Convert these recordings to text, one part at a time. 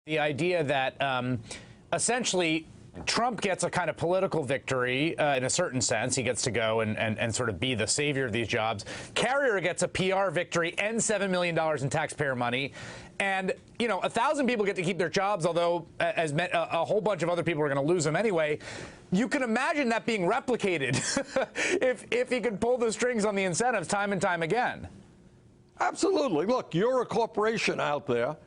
The idea that essentially Trump gets a kind of political victory in a certain sense. He gets to go and sort of be the savior of these jobs. Carrier gets a PR victory and $7 million in taxpayer money. And, you know, 1,000 people get to keep their jobs, although a whole bunch of other people are going to lose them anyway. You can imagine that being replicated if he could pull the strings on the incentives time and time again. Absolutely. Look, you're a corporation out there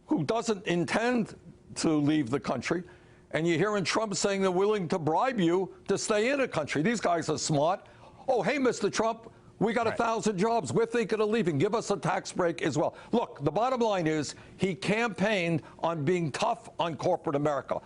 who doesn't intend to leave the country, and you're hearing Trump saying they're willing to bribe you to stay in a country. These guys are smart. Oh, hey, Mr. Trump, we got 1,000 jobs. We're thinking of leaving. Give us a tax break as well. Look, the bottom line is he campaigned on being tough on corporate America,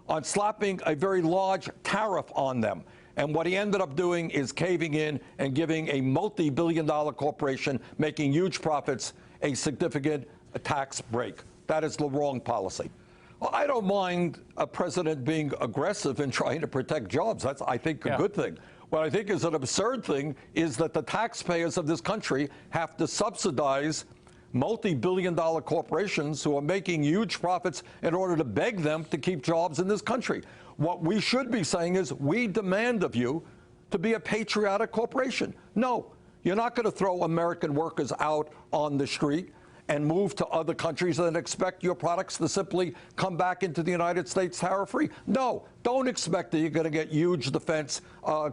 on slapping a very large tariff on them. And what he ended up doing is caving in and giving a multi-billion-dollar corporation making huge profits a significant tax break. That is the wrong policy. Well, I don't mind a president being aggressive in trying to protect jobs. That's, I think, a good thing. What I think is an absurd thing is that the taxpayers of this country have to subsidize multi-billion-dollar corporations who are making huge profits in order to beg them to keep jobs in this country. What we should be saying is we demand of you to be a patriotic corporation. No, you're not going to throw American workers out on the street and move to other countries and expect your products to simply come back into the United States tariff-free. No, don't expect that you're going to get huge defense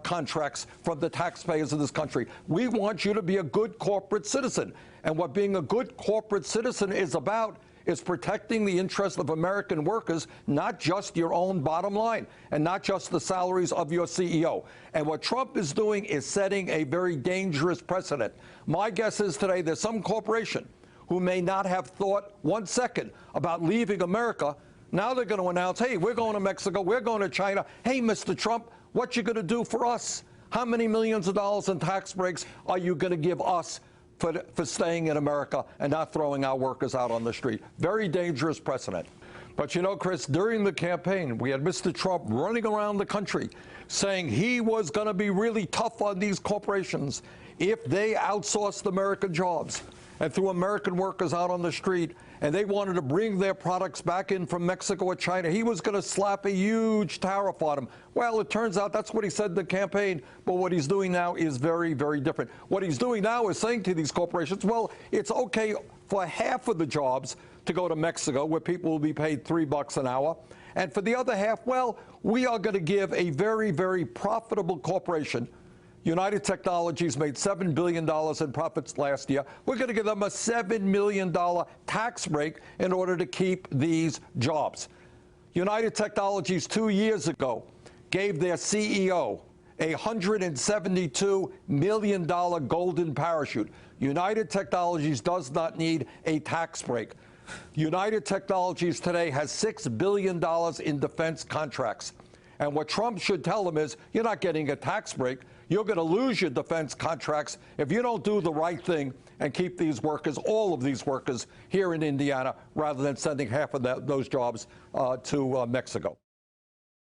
contracts from the taxpayers of this country. We want you to be a good corporate citizen. And what being a good corporate citizen is about is protecting the interests of American workers, not just your own bottom line and not just the salaries of your CEO. And what Trump is doing is setting a very dangerous precedent. My guess is today there's some corporation who may not have thought 1 second about leaving America. Now they're going to announce, hey, we're going to Mexico, we're going to China. Hey, Mr. Trump, what you going to do for us? How many millions of dollars in tax breaks are you going to give us for staying in America and not throwing our workers out on the street? Very dangerous precedent. But you know, Chris, during the campaign, we had Mr. Trump running around the country saying he was going to be really tough on these corporations if they outsourced American jobs and threw American workers out on the street, and they wanted to bring their products back in from Mexico or China. He was going to slap a huge tariff on them. Well, it turns out that's what he said in the campaign, but what he's doing now is very, very different. What he's doing now is saying to these corporations, well, it's okay for half of the jobs to go to Mexico, where people will be paid $3 an hour, and for the other half, well, we are going to give a very, very profitable corporation. United Technologies made $7 billion in profits last year. We're going to give them a $7 million tax break in order to keep these jobs. United Technologies 2 years ago gave their CEO a $172 million golden parachute. United Technologies does not need a tax break. United Technologies today has $6 billion in defense contracts. And what Trump should tell them is, you're not getting a tax break. You're going to lose your defense contracts if you don't do the right thing and keep these workers, all of these workers, here in Indiana, rather than sending half of those jobs to Mexico.